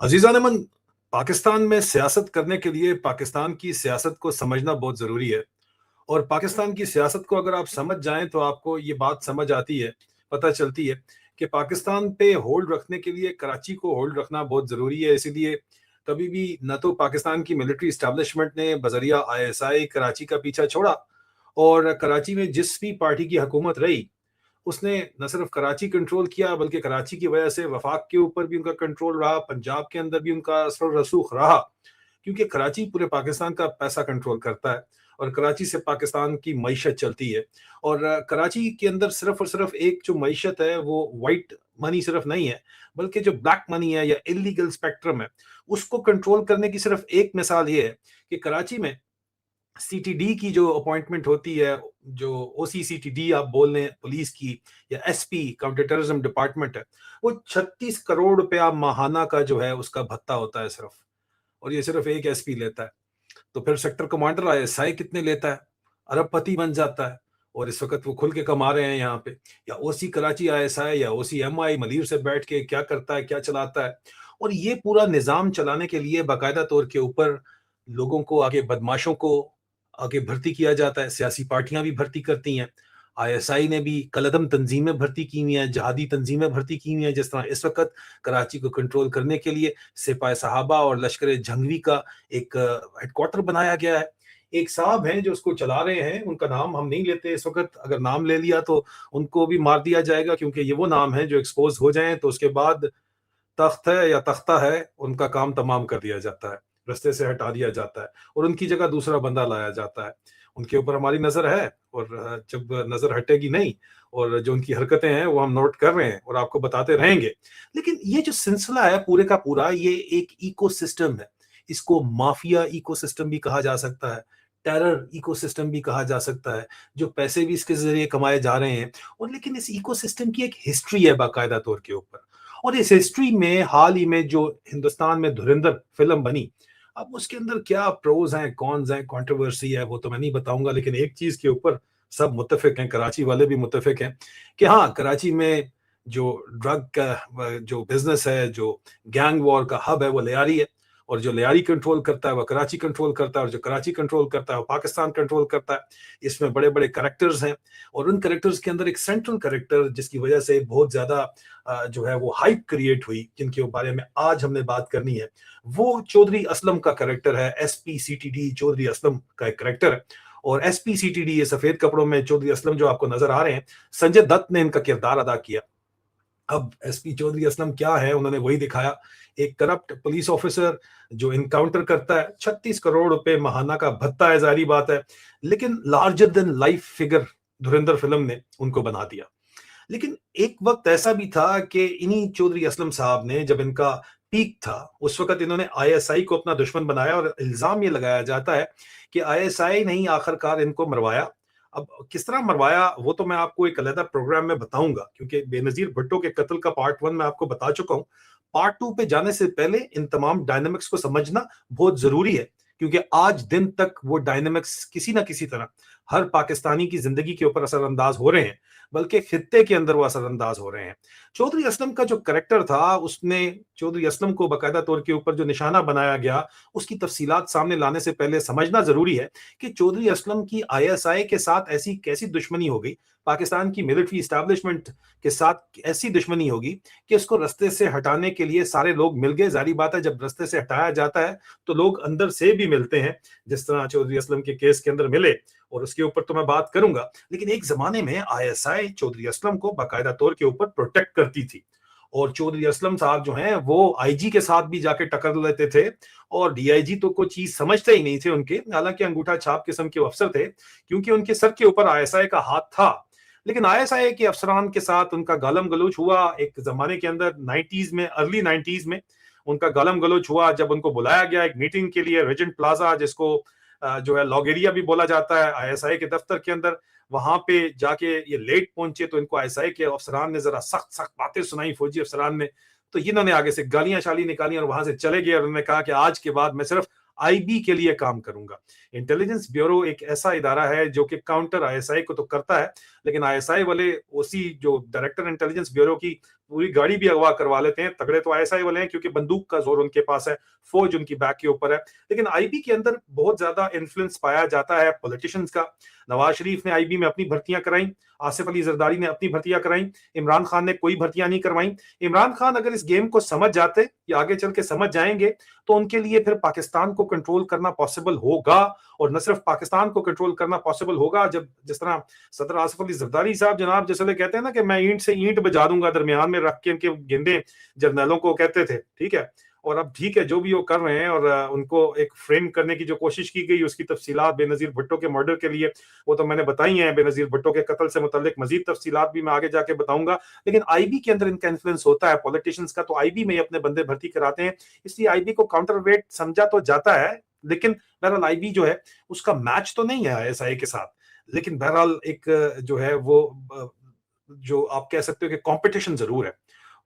अजीज़ान अमन, पाकिस्तान में सियासत करने के लिए पाकिस्तान की सियासत को समझना बहुत ज़रूरी है। और पाकिस्तान की सियासत को अगर आप समझ जाएँ तो आपको ये बात समझ आती है, पता चलती है कि पाकिस्तान पे होल्ड रखने के लिए कराची को होल्ड रखना बहुत ज़रूरी है। इसीलिए कभी भी ना तो पाकिस्तान की मिलिट्री एस्टेब्लिशमेंट ने बज़रिया आईएसआई कराची का पीछा छोड़ा, और कराची में जिस भी पार्टी की हुकूमत रही, उसने न सिर्फ कराची कंट्रोल किया बल्कि कराची की वजह से वफाक के ऊपर भी उनका कंट्रोल रहा, पंजाब के अंदर भी उनका असर रसूख रहा। क्योंकि कराची पूरे पाकिस्तान का पैसा कंट्रोल करता है और कराची से पाकिस्तान की मईशत चलती है। और कराची के अंदर सिर्फ और सिर्फ एक जो मईशत है वो वाइट मनी सिर्फ नहीं है, बल्कि जो ब्लैक मनी है या इलीगल स्पेक्ट्रम है, उसको कंट्रोल करने की सिर्फ एक मिसाल ये है कि कराची में सीटीडी की जो अपॉइंटमेंट होती है, जो ओसीसीटीडी आप बोल लें पुलिस की, या एसपी काउंटर टेररिज्म डिपार्टमेंट है, वो 36 करोड़ रुपया माहाना का जो है उसका भत्ता होता है सिर्फ। और ये सिर्फ एक एसपी लेता है। तो फिर सेक्टर कमांडर आईएसआई कितने लेता है? अरबपति बन जाता है। और इस वक्त वो खुल के कमा रहे हैं यहाँ पे। या ओसी कराची आईएसआई या ओसी एमआई मलीर से बैठ के क्या करता है, क्या चलाता है। और ये पूरा निजाम चलाने के लिए बाकायदा तौर के ऊपर लोगों को, आगे बदमाशों को आगे भर्ती किया जाता है। सियासी पार्टियां भी भर्ती करती हैं। आईएसआई ने भी कलदम तंजीमें भर्ती की हुई हैं, जहादी तंजीमें भर्ती की हुई हैं। जिस तरह इस वक्त कराची को कंट्रोल करने के लिए सिपाही साहबा और लश्कर जंगवी का एक हेडक्वार्टर बनाया गया है। एक साहब हैं जो उसको चला रहे हैं, उनका नाम हम नहीं लेते इस वक्त। अगर नाम ले लिया तो उनको भी मार दिया जाएगा, क्योंकि ये वो नाम है जो एक्सपोज हो जाएं तो उसके बाद तख्त है या तख्ता है, उनका काम तमाम कर दिया जाता है, रास्ते से हटा दिया जाता है और उनकी जगह दूसरा बंदा लाया जाता है। उनके ऊपर हमारी नज़र है, और जब नज़र हटेगी नहीं, और जो उनकी हरकतें हैं वो हम नोट कर रहे हैं और आपको बताते रहेंगे। लेकिन ये जो सिलसिला है पूरे का पूरा, ये एक इकोसिस्टम है। इसको माफिया इकोसिस्टम भी कहा जा सकता है, टेरर इकोसिस्टम भी कहा जा सकता है, जो पैसे भी इसके ज़रिए कमाए जा रहे हैं। और लेकिन इस इकोसिस्टम की एक हिस्ट्री है बाकायदा तौर के ऊपर। और इस हिस्ट्री में हाल ही में जो हिंदुस्तान में धुरंधर फिल्म बनी, अब उसके अंदर क्या प्रोज हैं, कॉन्स हैं, कंट्रोवर्सी है, वो तो मैं नहीं बताऊंगा। लेकिन एक चीज के ऊपर सब मुत्तफिक हैं, कराची वाले भी मुत्तफिक हैं, कि हाँ, कराची में जो ड्रग का जो बिजनेस है, जो गैंग वॉर का हब है, वो लियारी है। और जो लियारी कंट्रोल करता है वो कराची कंट्रोल करता है, और जो कराची कंट्रोल करता है वो पाकिस्तान कंट्रोल करता है। इसमें बड़े बड़े करेक्टर्स हैं, और उन करेक्टर्स के अंदर एक सेंट्रल करेक्टर जिसकी वजह से बहुत ज्यादा जो है वो हाइप क्रिएट हुई, जिनके बारे में आज हमने बात करनी है, वो चौधरी असलम का करेक्टर है। एसपीसीटीडी चौधरी असलम का एक करेक्टर है। और एसपीसीटीडी, ये सफेद कपड़ों में चौधरी असलम जो आपको नजर आ रहे हैं, संजय दत्त ने इनका किरदार अदा किया। अब एसपी चौधरी असलम क्या है, उन्होंने वही दिखाया। एक करप्ट पुलिस ऑफिसर जो इनकाउंटर करता है, 36 करोड़ रुपए महाना का भत्ता है, जारी बात है। लेकिन लार्जर देन लाइफ फिगर धुरंधर फिल्म ने उनको बना दिया। लेकिन एक वक्त ऐसा भी था कि इन्हीं चौधरी असलम साहब ने, जब इनका पीक था, उस वक्त इन्होंने आईएसआई को अपना दुश्मन बनाया, और इल्जाम ये लगाया जाता है कि आईएसआई ने ही आखिरकार इनको मरवाया। अब किस तरह मरवाया वो तो मैं आपको एक अलग प्रोग्राम में बताऊंगा, क्योंकि बेनजीर भुट्टो के कत्ल का पार्ट 1 मैं आपको बता चुका हूं। पार्ट 2 पे जाने से पहले इन तमाम डायनेमिक्स को समझना बहुत जरूरी है, क्योंकि आज दिन तक वो डायनेमिक्स किसी ना किसी तरह हर पाकिस्तानी की जिंदगी के ऊपर असरअंदाज हो रहे हैं, बल्कि खित्ते के अंदर वो असरअंदाज हो रहे हैं। चौधरी असलम का जो करेक्टर था, उसने चौधरी असलम को बाकायदा तौर के ऊपर जो निशाना बनाया गया, उसकी तफसीलात सामने लाने से पहले समझना जरूरी है कि चौधरी असलम की आईएसआई के साथ ऐसी कैसी दुश्मनी हो गई, पाकिस्तान की मिलिट्री इस्टेब्लिशमेंट के साथ ऐसी दुश्मनी होगी कि उसको रस्ते से हटाने के लिए सारे लोग मिल गए। जारी बात है, जब रस्ते से हटाया जाता है तो लोग अंदर से भी मिलते हैं, जिस तरह चौधरी असलम के केस के अंदर मिले, और उसके ऊपर तो मैं बात करूंगा। लेकिन एक जमाने में आईएसआई चौधरी असलम को बाकायदा तौर के ऊपर प्रोटेक्ट करती थी, और चौधरी असलम साहब जो हैं वो आईजी के साथ भी जाके टक्कर लेते थे, और डीआईजी तो कोई चीज समझते ही नहीं थे उनके, हालांकि अंगूठा छाप किस्म के अफसर थे, क्योंकि उनके सर के ऊपर आईएसआई का हाथ था। लेकिन आईएसआई के अफसरान के साथ उनका गालम गलोच हुआ एक जमाने के अंदर, 90s में, अर्ली 90s में उनका गालम गलोच हुआ, जब उनको बुलाया गया एक मीटिंग के लिए रेजेंट प्लाजा, जिसको जो है लॉगेरिया भी बोला जाता है, आईएसआई के दफ्तर के अंदर। वहां पे जाके ये लेट पहुंचे तो इनको आईएसआई के अफसरान ने जरा सख्त सख्त बातें सुनाई, फौजी अफसरान ने। तो इन्होंने आगे से गालियां शाली निकाली और वहां से चले गए, और उन्होंने कहा कि आज के बाद मैं सिर्फ आईबी के लिए काम करूंगा। इंटेलिजेंस ब्यूरो एक ऐसा इदारा है जो कि काउंटर आईएसआई को तो करता है, लेकिन आईएसआई वाले ओसी जो डायरेक्टर इंटेलिजेंस ब्यूरो की पूरी गाड़ी भी अगवा करवा लेते हैं। तगड़े तो आईएसआई वाले हैं क्योंकि बंदूक का जोर उनके पास है, फौज उनकी बैक के ऊपर है। लेकिन आईबी के अंदर बहुत ज्यादा इन्फ्लुएंस पाया जाता है पॉलिटिशियंस का। नवाज शरीफ ने आईबी में अपनी भर्तियां कराई, आसिफ अली जरदारी ने अपनी भर्तियां कराई, इमरान खान ने कोई भर्तियां नहीं करवाई। इमरान खान अगर इस गेम को समझ जाते या आगे चल के समझ जाएंगे तो उनके लिए फिर पाकिस्तान को कंट्रोल करना पॉसिबल होगा। और न सिर्फ पाकिस्तान को कंट्रोल करना पॉसिबल होगा, जब जिस तरह सदर आसिफ अली जरदारी साहब जनाब जैसे कहते हैं ना कि मैं ईंट से ईंट बजा दूंगा, दरमियान में रख के इनके गेंदे जर्नलों को कहते थे, ठीक है। और अब ठीक है जो भी वो कर रहे हैं, और उनको एक फ्रेम करने की जो कोशिश की गई उसकी तफसीलात बेनजीर भुट्टो के मर्डर के लिए वो तो मैंने बताई हैं। बेनजीर भुट्टो के कत्ल से मुतल्लिक मजीद तफसीलात भी मैं आगे जाके बताऊंगा। लेकिन आईबी के अंदर इनका इन्फ्लुएंस होता है पॉलिटिशियंस का, तो आईबी में अपने बंदे भर्ती कराते हैं, इसलिए आईबी को काउंटरवेट समझा तो जाता है। लेकिन बहरहाल आईबी जो है उसका मैच तो नहीं है आईएसआई के साथ, लेकिन बहरहाल एक जो है वो जो आप कह सकते हो कि कंपटीशन जरूर है,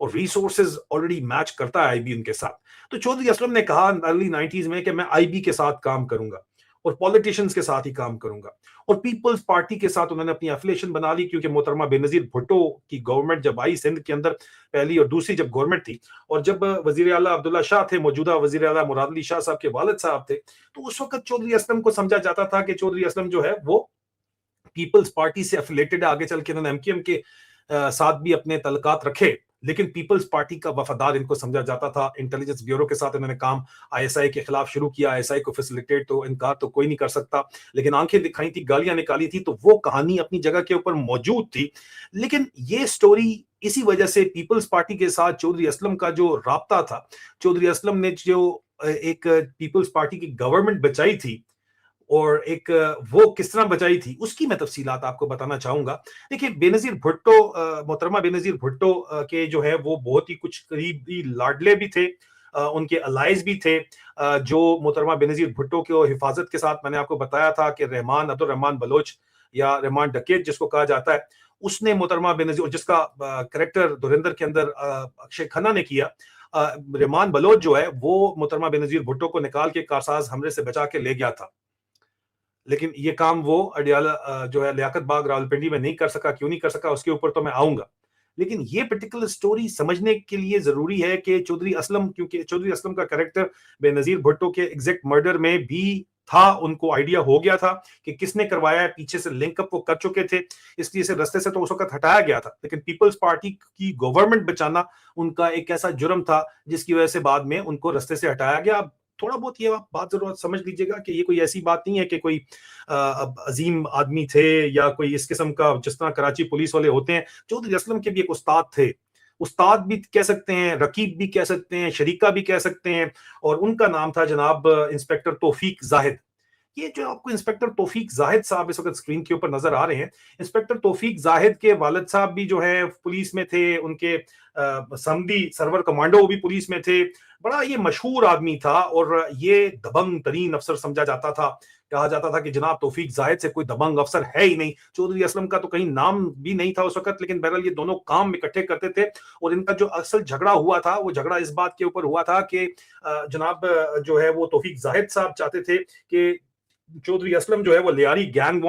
और रिसोर्सेज ऑलरेडी मैच करता है आईबी उनके साथ। तो चौधरी असलम ने कहा अर्ली 90s में कि मैं आईबी के साथ काम करूंगा और पॉलिटिशियंस के साथ ही काम करूंगा, और पीपल्स पार्टी के साथ उन्होंने अपनी एफिलिएशन बना ली, क्योंकि मोहतरमा बेनजीर भुट्टो की गवर्नमेंट जब आई सिंध के अंदर, पहली और दूसरी जब गवर्नमेंट थी, और जब वजीर आला अब्दुल्ला शाह थे, मौजूदा वजीर आला मुराद अली शाह साहब के वालिद साहब थे, तो उस वक्त चौधरी असलम को समझा जाता था कि चौधरी असलम जो है वो पीपल्स पार्टी से एफिलेटेड है। आगे चल के उन्होंने एमक्यूएम के साथ भी अपने तल्लुकात रखे, लेकिन पीपल्स पार्टी का वफादार इनको समझा जाता था। इंटेलिजेंस ब्यूरो के साथ इन्होंने काम आईएसआई के खिलाफ शुरू किया, आईएसआई को फैसिलिटेट तो इनकार तो कोई नहीं कर सकता, लेकिन आंखें दिखाई थी, गालियां निकाली थी, तो वो कहानी अपनी जगह के ऊपर मौजूद थी। लेकिन ये स्टोरी इसी वजह से पीपल्स पार्टी के साथ चौधरी असलम का जो राब्ता था, चौधरी असलम ने जो एक पीपल्स पार्टी की गवर्नमेंट बचाई थी, और एक वो किस तरह बचाई थी उसकी मैं तफसीलात आपको बताना चाहूंगा। देखिए बेनजीर भुट्टो, मोहतरमा बेनजीर भुट्टो के जो है वो बहुत ही कुछ करीबी लाडले भी थे, उनके अलाइज भी थे। जो मोहतरमा बेनजीर भुट्टो की हिफाजत के साथ मैंने आपको बताया था कि रहमान अब्दुल रहमान बलोच या रहमान डकैत जिसको कहा जाता है, उसने मोहतरमा बेनजीर, जिसका करेक्टर धुरंधर के अंदर अक्षय खन्ना ने किया, रहमान बलोच जो है वो मोहतरमा बेनजीर भुट्टो को निकाल के कारसाज हमले से बचा के ले गया था। लेकिन ये काम वो अडियाला जो है लियाकत बाग रावलपिंडी में नहीं कर सका। क्यों नहीं कर सका उसके ऊपर तो मैं आऊंगा, लेकिन ये पर्टिकुलर स्टोरी समझने के लिए जरूरी है कि चौधरी असलम, क्योंकि चौधरी असलम का कैरेक्टर बेनजीर भुट्टो के एग्जैक्ट मर्डर में भी था, उनको आइडिया हो गया था कि किसने करवाया है, पीछे से लिंकअप वो कर चुके थे, इसलिए से रास्ते से तो उस वक्त हटाया गया था। लेकिन पीपल्स पार्टी की गवर्नमेंट बचाना उनका एक ऐसा जुर्म था जिसकी वजह से बाद में उनको रास्ते से हटाया गया। थोड़ा बहुत ये आप बात जरूर समझ लीजिएगा कि ये कोई ऐसी बात नहीं है कि कोई अजीम आदमी थे या कोई इस किस्म का, जिस तरह कराची पुलिस वाले होते हैं। चौधरी असलम के भी एक उस्ताद थे, उस्ताद भी कह सकते हैं, रकीब भी कह सकते हैं, शरीका भी कह सकते हैं, और उनका नाम था जनाब इंस्पेक्टर तौफीक जाहिद। ये जो आपको इंस्पेक्टर तौफीक जाहिद साहब इस वक्त स्क्रीन के ऊपर नजर आ रहे हैं, इंस्पेक्टर तौफीक जाहिद के वालिद साहब भी जो है पुलिस में थे, उनके समदी सरवर कमांडो वो भी पुलिस में थे। बड़ा ये मशहूर आदमी था और ये दबंग तरीन अफसर समझा जाता था। कहा जाता था कि जनाब तौफीक जाहिद से कोई दबंग अफसर है ही नहीं। चौधरी असलम का तो कहीं नाम भी नहीं था उस वक्त, लेकिन बहरहाल ये दोनों काम इकट्ठे करते थे। और इनका जो असल झगड़ा हुआ था वो झगड़ा इस बात के ऊपर हुआ था कि जनाब जो है वो तौफीक जाहिद साहब चाहते थे कि चौधरी असलम जो है वो लियारी गैंग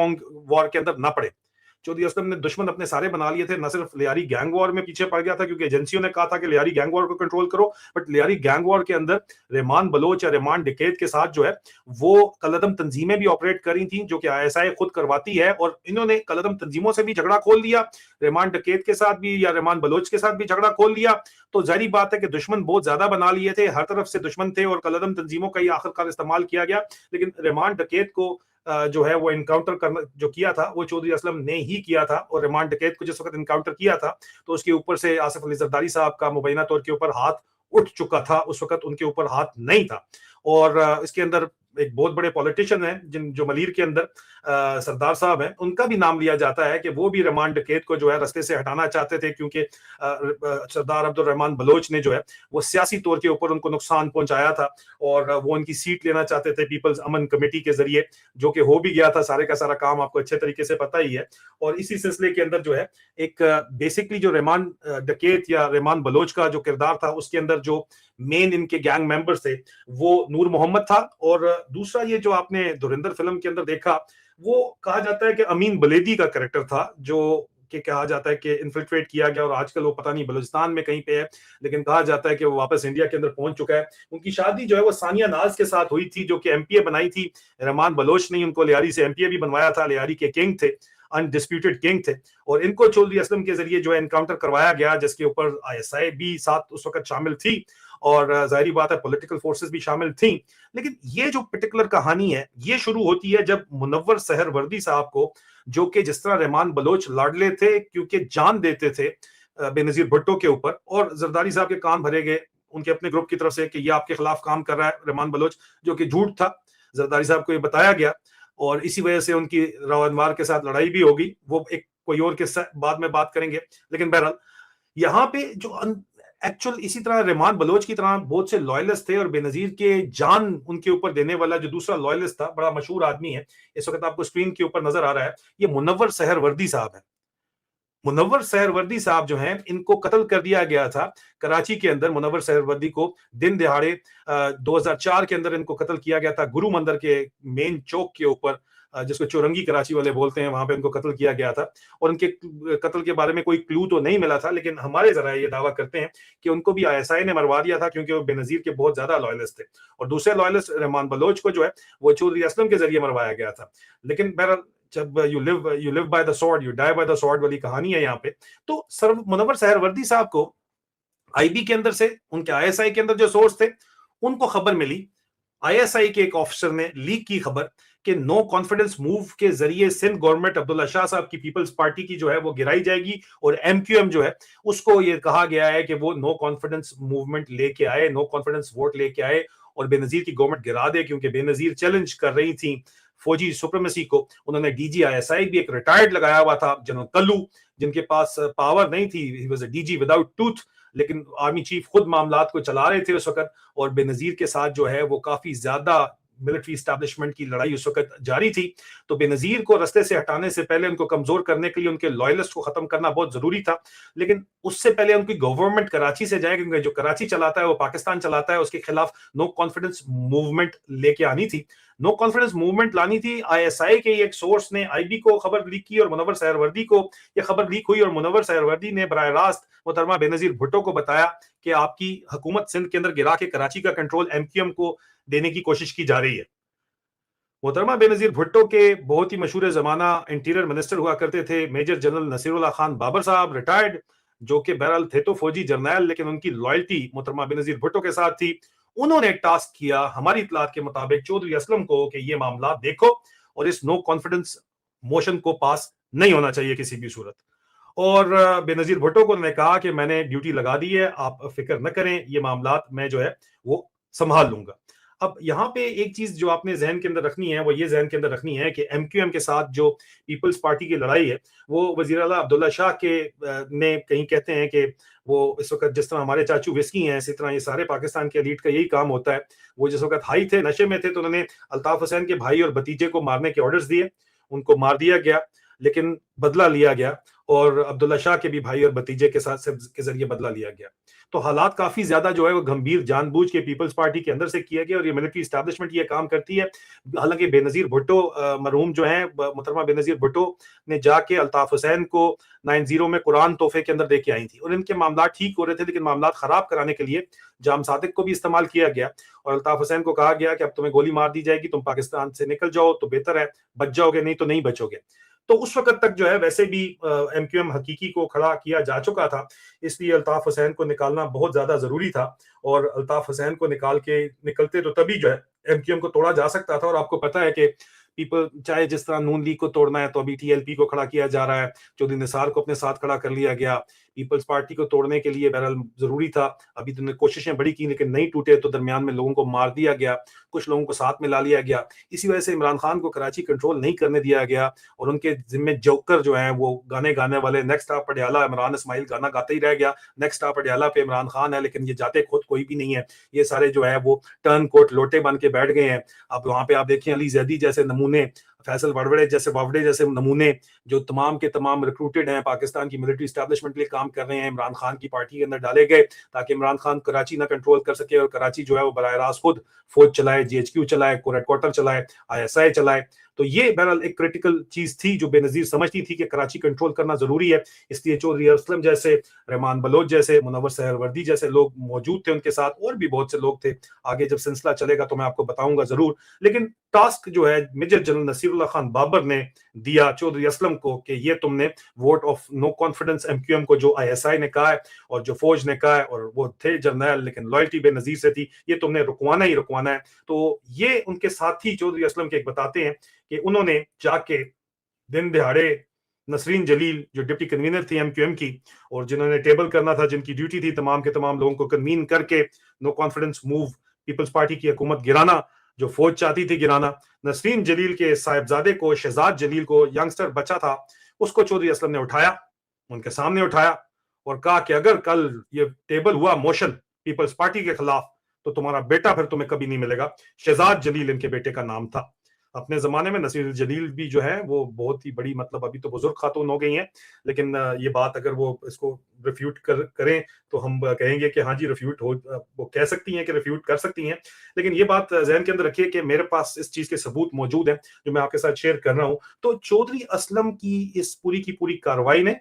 वॉर के अंदर ना पड़े। चौधरी असलम ने दुश्मन अपने सारे बना लिए थे, न सिर्फ लियारी गैंग वॉर में पीछे पड़ गया था क्योंकि एजेंसियों ने कहा था कि लियारी गैंग वॉर को कंट्रोल करो, बट लियारी गैंग वॉर के अंदर रहमान बलोच या रहमान डकैत के साथ जो है वो कलदम तंजीमें भी ऑपरेट करी थी, जो कि आईएसआई खुद करवाती है, और इन्होंने कलदम तंजीमों से भी झगड़ा खोल दिया, रहमान डकैत के साथ भी या रहमान बलोच के साथ भी झगड़ा खोल दिया। तो जाहिर बात है कि दुश्मन बहुत ज्यादा बना लिए थे, हर तरफ से दुश्मन थे, और कलदम तंजीमों का ही आखिरकार इस्तेमाल किया गया। लेकिन रहमान डकैत को जो है वो इनकाउंटर करना जो किया था वो चौधरी असलम ने ही किया था, और रहमान डकैत को जिस वक्त इनकाउंटर किया था तो उसके ऊपर से आसिफ अली जरदारी साहब का मुबैना तौर के ऊपर हाथ उठ चुका था, उस वक्त उनके ऊपर हाथ नहीं था। और इसके अंदर एक बहुत बड़े पॉलिटिशियन हैं जिन जो मलीर के अंदर सरदार साहब हैं, उनका भी नाम लिया जाता है कि वो भी रहमान डकैत को जो है रास्ते से हटाना चाहते थे, क्योंकि सरदार अब्दुल रहमान बलोच ने जो है वो सियासी तौर के ऊपर उनको नुकसान पहुंचाया था, और वो उनकी सीट लेना चाहते थे पीपल्स अमन कमेटी के जरिए, जो कि हो भी गया था। सारे का सारा काम आपको अच्छे तरीके से पता ही है। और इसी सिलसिले के अंदर जो है एक बेसिकली जो रहमान डकैत या रहमान बलोच का जो किरदार था उसके अंदर जो मेन इनके गैंग मेंबर्स थे वो नूर मोहम्मद था, और दूसरा ये जो आपने धुरंधर फिल्म के अंदर देखा वो कहा जाता है कि अमीन बलेदी का कैरेक्टर था, जो के कहा जाता है कि इन्फिल्ट्रेट किया गया और आजकल वो पता नहीं बलूचिस्तान में कहीं पे है, लेकिन कहा जाता है कि वो वापस इंडिया के अंदर पहुंच चुका है। उनकी शादी जो है वो सानिया नाज के साथ हुई थी, जो कि एमपीए बनाई थी। रहमान बलोच ने उनको लियारी से एमपीए भी बनवाया था, लियारी के किंग थे, अनडिस्प्यूटेड किंग थे। और इनको चौधरी असलम के जरिए जो है एनकाउंटर करवाया गया, जिसके ऊपर आईएसआई भी साथ उस वक्त शामिल थी और जाहिर बात है पॉलिटिकल फोर्सेस भी शामिल थी। लेकिन ये जो पर्टिकुलर कहानी है ये शुरू होती है जब मुनव्वर सहरवर्दी साहब को, जो कि जिस तरह रहमान बलोच लाडले थे क्योंकि जान देते थे बेनजीर भुट्टो के ऊपर, और जरदारी साहब के कान भरे गए उनके अपने ग्रुप की तरफ से कि ये आपके खिलाफ काम कर रहा है रहमान बलोच, जो कि झूठ था। जरदारी साहब को ये बताया गया और इसी वजह से उनकी राव अनवार के साथ लड़ाई भी होगी, वो एक कोई और किस्सा बाद में बात करेंगे। लेकिन बहरहाल यहाँ पे जो एक्चुअल इसी तरह रहमान बलोच की तरह बहुत से लॉयलिस्ट थे और बेनजीर के जान उनके ऊपर देने वाला जो दूसरा लॉयलिस्ट था, बड़ा मशहूर आदमी है, इस वक्त आपको स्क्रीन के ऊपर नजर आ रहा है, ये मुनव्वर सहरवर्दी साहब है। मुनव्वर सहरवर्दी साहब जो हैं, इनको कत्ल कर दिया गया था कराची के अंदर। मुनव्वर सहरवर्दी को दिन दिहाड़े 2004 के अंदर इनको कत्ल किया गया था गुरु मंदिर के मेन चौक के ऊपर, जिसको चौरंगी कराची वाले बोलते हैं, वहां पे उनको कत्ल किया गया था। और उनके कत्ल के बारे में कोई क्लू तो नहीं मिला था, लेकिन हमारे जरा ये दावा करते हैं कि उनको भी आईएसआई ने मरवा दिया था, क्योंकि वो बेनजीर के बहुत ज्यादा लॉयलिस्ट थे। और दूसरे लॉयलिस्ट रहमान बलोच को जो है वो चौधरी असलम के जरिए मरवाया गया था। लेकिन बहरहाल जब you live by the sword you die by the sword वाली कहानी है यहाँ पे। तो सर्व मुनव्वर सहरवर्दी साहब को आईबी के अंदर से, उनके आईएसआई के अंदर जो सोर्स थे, उनको खबर मिली, आईएसआई के एक ऑफिसर ने लीक की खबर कि नो कॉन्फिडेंस मूव के जरिए सिंध गवर्नमेंट अब्दुल्ला शाह साहब की पीपल्स पार्टी की जो है वो गिराई जाएगी, और एमक्यूएम जो है उसको ये कहा गया है कि वो नो कॉन्फिडेंस मूवमेंट लेके आए, नो कॉन्फिडेंस वोट लेके आए और बेनजीर की गवर्नमेंट गिरा दे, क्योंकि बेनजीर चैलेंज कर रही थी फौजी सुप्रीमेसी को। उन्होंने डीजी आईएसआई भी एक रिटायर्ड लगाया हुआ था, जनरल कल्लू, जिनके पास पावर नहीं थी, he was a DG without tooth, लेकिन आर्मी चीफ खुद मामलात को चला रहे थे उस वक्त। और बेनजीर के साथ जो है वो काफी ज्यादा मिलिट्री स्टैब्लिशमेंट की लड़ाई उस वक्त जारी थी। तो बेनजीर को रास्ते से हटाने से पहले उनको कमजोर करने के लिए उनके लॉयलिस्ट को खत्म करना बहुत जरूरी था। लेकिन उससे पहले उनकी गवर्नमेंट कराची से जाए, क्योंकि जो कराची चलाता है वो पाकिस्तान चलाता है, उसके खिलाफ नो कॉन्फिडेंस मूवमेंट लेके आनी थी। नो कॉन्फिडेंस मूवमेंट लानी थी। आईएसआई के एक सोर्स ने आईबी को खबर लीक की और मुनव्वर सहरवर्दी को यह खबर लीक हुई, और मुनव्वर सहरवर्दी ने बराह रास्त मोहतरमा बेनजीर भुट्टो को बताया कि आपकी हुकूमत सिंध के अंदर गिरा के कराची का कंट्रोल एमक्यूएम को देने की कोशिश की जा रही है। मोहतरमा बेनजीर भुट्टो के बहुत ही मशहूर जमाना इंटीरियर मिनिस्टर हुआ करते थे मेजर जनरल नसीरुल्लाह खान बाबर साहब, रिटायर्ड, जो कि बहरहाल थे तो फौजी जर्नैल, लेकिन उनकी लॉयल्टी मोहतरमा बेनजीर भुट्टो के साथ थी। उन्होंने एक टास्क किया हमारी इतलात के मुताबिक चौधरी असलम को कि ये मामला देखो और इस नो कॉन्फिडेंस मोशन को पास नहीं होना चाहिए किसी भी सूरत। और बेनजीर भुट्टो को उन्होंने कहा कि मैंने ड्यूटी लगा दी है, आप फिक्र न करें, ये मामला मैं जो है वो संभाल लूंगा। अब यहाँ पे एक चीज जो आपने जहन के अंदर रखनी है वो ये जहन के अंदर रखनी है कि एमक्यूएम के साथ जो पीपल्स पार्टी की लड़ाई है वो वजीर आला अब्दुल्ला शाह के ने कहीं कहते हैं कि वो इस वक्त जिस तरह हमारे चाचू विस्की हैं, इसी तरह ये सारे पाकिस्तान के एलीट का यही काम होता है। वो जिस वक्त हाई थे, नशे में थे, तो उन्होंने अल्ताफ हुसैन के भाई और भतीजे को मारने के ऑर्डर्स दिए, उनको मार दिया गया, लेकिन बदला लिया गया, और अब्दुल्ला शाह के भी भाई और भतीजे के साथ के जरिए बदला लिया गया। तो हालात काफी ज्यादा जो है वो गंभीर जानबूझ के पीपल्स पार्टी के अंदर से किया गया, और ये मिलिट्री एस्टैब्लिशमेंट ये काम करती है। हालांकि बेनजीर भुट्टो मरहूम जो है मोहतरमा बेनजीर भुट्टो ने जाके अल्ताफ हुसैन को 90 में कुरान तोहफे के अंदर देके आई थी, और इनके मामला ठीक हो रहे थे, लेकिन मामला खराब कराने के लिए जाम सादिक को भी इस्तेमाल किया गया, और अल्ताफ हुसैन को कहा गया कि अब तुम्हें गोली मार दी जाएगी, तुम पाकिस्तान से निकल जाओ तो बेहतर है, बच जाओगे, नहीं तो नहीं बचोगे। तो उस वक्त तक जो है वैसे भी एमक्यूएम हकीकी को खड़ा किया जा चुका था, इसलिए अल्ताफ हुसैन को निकालना बहुत ज्यादा जरूरी था। और अल्ताफ हुसैन को निकलते तो तभी जो है एमक्यूएम को तोड़ा जा सकता था। और आपको पता है कि पीपल, चाहे जिस तरह नून लीग को तोड़ना है तो अभी टीएलपी को खड़ा किया जा रहा है, चौधरी निसार को अपने साथ खड़ा कर लिया गया। पीपल्स पार्टी को तोड़ने के लिए बहरहाल जरूरी था, अभी तो कोशिशें बड़ी की लेकिन नहीं टूटे, तो दरमियान में लोगों को मार दिया गया, कुछ लोगों को साथ में ला लिया गया। इसी वजह से इमरान खान को कराची कंट्रोल नहीं करने दिया गया, और उनके जिम्मे जोकर जो है वो गाने गाने वाले, नेक्स्ट स्टॉप पटियाला, इमरान इस्माइल गाना गाते ही रह गया, नेक्स्ट स्टॉप पटियाला पे इमरान खान है, लेकिन ये जाते खुद कोई भी नहीं है। ये सारे जो है वो टर्न कोट लोटे बन के बैठ गए हैं। अब वहां पे आप देखें अली जैदी जैसे नमूने, फैसल वावड़े जैसे नमूने, जो तमाम के तमाम रिक्रूटेड हैं, पाकिस्तान की मिलिट्री एस्टैब्लिशमेंट के लिए काम कर रहे हैं, इमरान खान की पार्टी के अंदर डाले गए ताकि इमरान खान कराची ना कंट्रोल कर सके, और कराची जो है वो बराह रास्त खुद फौज चलाए, जीएचक्यू चलाए, हेडक्वार्टर चलाए, आईएसआई चलाए। तो ये बहरहाल एक क्रिटिकल चीज थी जो बेनजीर समझती थी कि कराची कंट्रोल करना जरूरी है, इसलिए चौधरी असलम जैसे, रहमान बलोच जैसे, मुनव्वर सहरवर्दी जैसे लोग मौजूद थे उनके साथ, और भी बहुत से लोग थे। आगे जब सिलसिला चलेगा तो मैं आपको बताऊंगा जरूर। लेकिन टास्क जो है मेजर जनरल नसीरुल्लाह खान बाबर ने दिया चौधरी असलम को कि ये तुमने vote of no confidence MQM को, जो आईएसआई ने कहा है और जो फौज ने कहा है, और वो थे जर्नैल लेकिन लॉयल्टी बेनजीर से थी, ये तुमने रुकवाना ही रुकवाना है। तो ये उनके साथी चौधरी असलम के एक बताते हैं कि उन्होंने जाके दिन दिहाड़े नसरीन जलील जो डिप्टी कन्वीनर थी एमक्यूएम की, और जिन्होंने टेबल करना था, जिनकी ड्यूटी थी तमाम के तमाम लोगों को कन्वीन करके no confidence move, Peoples Party की हुकूमत गिराना जो फौज चाहती थी गिराना, नसरीन जलील के साहिबजादे को, शहजाद जलील को, यंगस्टर बच्चा था, उसको चौधरी असलम ने उठाया, उनके सामने उठाया और कहा कि अगर कल ये टेबल हुआ मोशन पीपल्स पार्टी के खिलाफ तो तुम्हारा बेटा फिर तुम्हें कभी नहीं मिलेगा। शहजाद जलील इनके बेटे का नाम था। अपने जमाने में नसीर जलील भी जो है वो बहुत ही बड़ी, मतलब अभी तो बुजुर्ग खातून हो गई हैं, लेकिन ये बात अगर वो इसको रिफ्यूट करें तो हम कहेंगे कि हाँ जी रिफ्यूट हो, वो कह सकती हैं कि रिफ्यूट कर सकती हैं। लेकिन ये बात जहन के अंदर रखिए कि मेरे पास इस चीज के सबूत मौजूद हैं जो मैं आपके साथ शेयर कर रहा हूं। तो चौधरी असलम की इस पूरी की पूरी कार्रवाई ने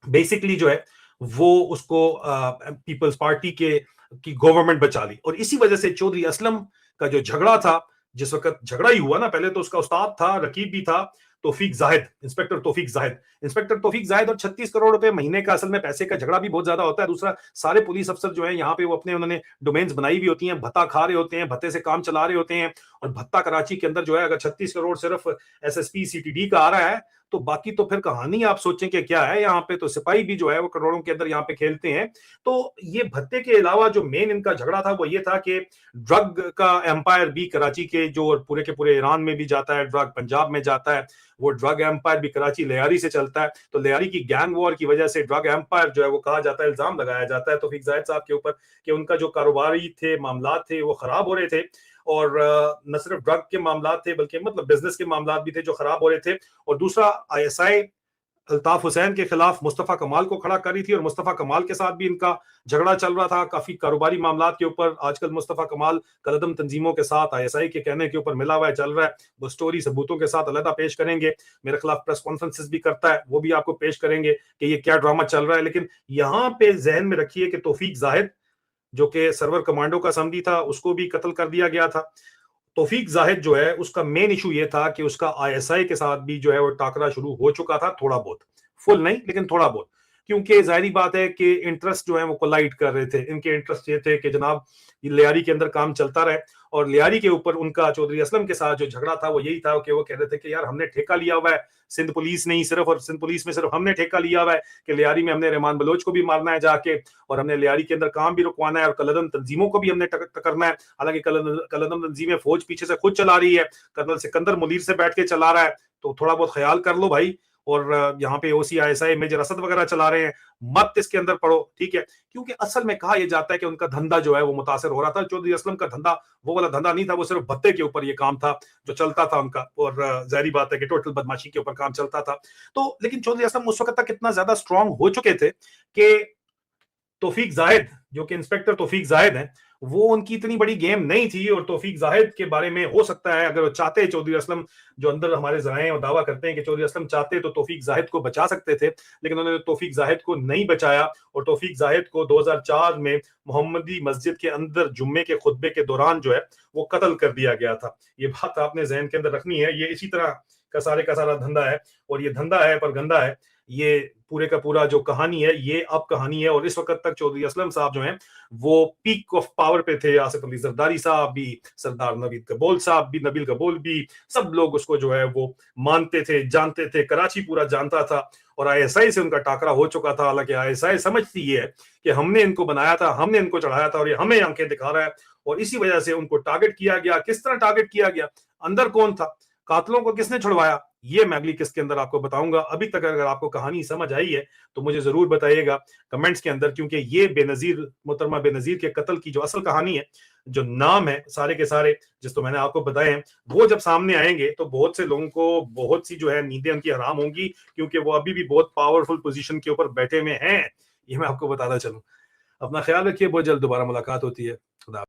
बेसिकली जो है वो उसको पीपल्स पार्टी के की गवर्नमेंट बचा ली। और इसी वजह से चौधरी असलम का जो झगड़ा था, जिस वक्त झगड़ा ही हुआ ना, पहले तो उसका उस्ताद था, रकीब भी था, तौफीक जाहिद, इंस्पेक्टर तौफीक जाहिद, और 36 करोड़ रुपए महीने का असल में पैसे का झगड़ा भी बहुत ज्यादा होता है। दूसरा, सारे पुलिस अफसर जो है यहाँ पे वो अपने उन्होंने डोमेन्स बनाई हुई होती हैं, भत्ता खा रहे होते हैं, भत्ते से काम चला रहे होते हैं, और भत्ता कराची के अंदर जो है अगर 36 करोड़ सिर्फ एसएसपी सीटीडी का आ रहा है तो बाकी तो फिर कहानी आप सोचें कि क्या है। यहाँ पे तो सिपाही भी जो है वो करोड़ों के अंदर यहाँ पे खेलते हैं। तो ये भत्ते के अलावा जो मेन इनका झगड़ा था वो ये था कि ड्रग का एम्पायर भी कराची के, जो पूरे के पूरे ईरान में भी जाता है ड्रग, पंजाब में जाता है, वो ड्रग एम्पायर भी कराची लियारी से चलता है। तो लियारी की गैंग वॉर की वजह से ड्रग एम्पायर जो है वो कहा जाता है, इल्जाम लगाया जाता है तौफीक जाहिद साहब के ऊपर कि उनका जो कारोबारी थे मामला थे वो खराब हो रहे थे, और न सिर्फ ड्रग के मामला थे बल्कि मतलब बिजनेस के मामला भी थे जो खराब हो रहे थे। और दूसरा, आईएसआई अल्ताफ हुसैन के खिलाफ मुस्तफा कमाल को खड़ा करी थी, और मुस्तफा कमाल के साथ भी इनका झगड़ा चल रहा था काफी कारोबारी मामला के ऊपर। आजकल मुस्तफा कमाल कलदम तंजीमों के साथ आईएसआई के कहने के ऊपर मिला हुआ है, चल रहा है। वो स्टोरी सबूतों के साथ अलग पेश करेंगे, मेरे खिलाफ प्रेस कॉन्फ्रेंसेस भी करता है, वो भी आपको पेश करेंगे कि ये क्या ड्रामा चल रहा है। लेकिन यहाँ पे जहन में रखिए कि तौफीक जाहिद जो कि सर्वर कमांडो का समधी था, उसको भी कत्ल कर दिया गया था। तौफीक जाहिद जो है उसका मेन इशू ये था कि उसका आईएसआई के साथ भी जो है वो टाकरा शुरू हो चुका था, थोड़ा बहुत, फुल नहीं लेकिन थोड़ा बहुत, क्योंकि जाहिर बात है कि इंटरेस्ट जो है वो कोलाइड कर रहे थे। इनके इंटरेस्ट ये थे कि जनाब लियारी के अंदर काम चलता रहे, और लियारी के ऊपर उनका चौधरी असलम के साथ जो झगड़ा था वो यही था कि वो कह रहे थे कि यार हमने ठेका लिया हुआ है, सिंध पुलिस नहीं सिर्फ, और सिंध पुलिस में सिर्फ हमने ठेका लिया हुआ है कि लियारी में हमने रहमान बलोच को भी मारना है जाके, और हमने लियारी के अंदर काम भी रुकवाना है, और कलदम तंजीमों को भी हमने टकरना है। हालांकि कलदम तंजीमें फौज पीछे से खुद चला रही है, कर्नल सिकंदर मुनीर से बैठ के चला रहा है, तो थोड़ा बहुत ख्याल कर लो भाई। और यहाँ पे ओसी आईएसआई मेजर असद वगैरह चला रहे हैं, मत इसके अंदर पड़ो, ठीक है। क्योंकि असल में कहा यह जाता है कि उनका धंधा जो है वो मुतासर हो रहा था। चौधरी असलम का धंधा वो वाला धंधा नहीं था, वो सिर्फ भत्ते के ऊपर ये काम था जो चलता था उनका, और जाहिर बात है कि टोटल बदमाशी के ऊपर काम चलता था। तो लेकिन चौधरी असलम उस वक्त तक इतना ज्यादा स्ट्रांग हो चुके थे कि तौफीक जाहिद जो कि इंस्पेक्टर तौफीक जाहिद हैं, वो उनकी इतनी बड़ी गेम नहीं थी। और तौफीक जाहिद के बारे में हो सकता है अगर वो चाहते, चौधरी असलम जो अंदर हमारे जराए और दावा करते हैं कि चौधरी असलम चाहते तो तौफीक जाहिद को बचा सकते थे, लेकिन उन्होंने तौफीक जाहिद को नहीं बचाया। और तौफीक जाहिद को 2004 में मोहम्मदी मस्जिद के अंदर जुम्मे के खुतबे के दौरान जो है वो कत्ल कर दिया गया था। ये बात आपने जहन के अंदर रखनी है। ये इसी तरह का सारा धंधा है, और ये धंधा है पर गंदा है। ये पूरे का पूरा जो कहानी है ये अब कहानी है। और इस वक्त तक चौधरी असलम साहब जो हैं वो पीक ऑफ पावर पे थे। आसिफ अली जरदारी साहब भी, सरदार नवीद कबोल साहब भी, नबील कबोल भी, सब लोग उसको जो है वो मानते थे, जानते थे, कराची पूरा जानता था। और आईएसआई से उनका टाकरा हो चुका था। हालांकि आईएसआई समझती है कि हमने इनको बनाया था, हमने इनको चढ़ाया था, और ये हमें आंखें दिखा रहा है, और इसी वजह से उनको टारगेट किया गया। किस तरह टारगेट किया गया, अंदर कौन था, कातलों को किसने छुड़वाया, ये मैं अगली किस्त के अंदर आपको बताऊंगा। अभी तक अगर आपको कहानी समझ आई है तो मुझे जरूर बताइएगा कमेंट्स के अंदर, क्योंकि ये बेनजीर, मोहतरमा बेनजीर के कत्ल की जो असल कहानी है, जो नाम है सारे के सारे जिस तो मैंने आपको बताए हैं, वो जब सामने आएंगे तो बहुत से लोगों को बहुत सी जो है नींदें उनकी हराम होंगी, क्योंकि वो अभी भी बहुत पावरफुल पोजीशन के ऊपर बैठे हुए हैं। ये मैं आपको बताना चलूं। अपना ख्याल रखिए, बहुत जल्द दोबारा मुलाकात होती है। खुदा।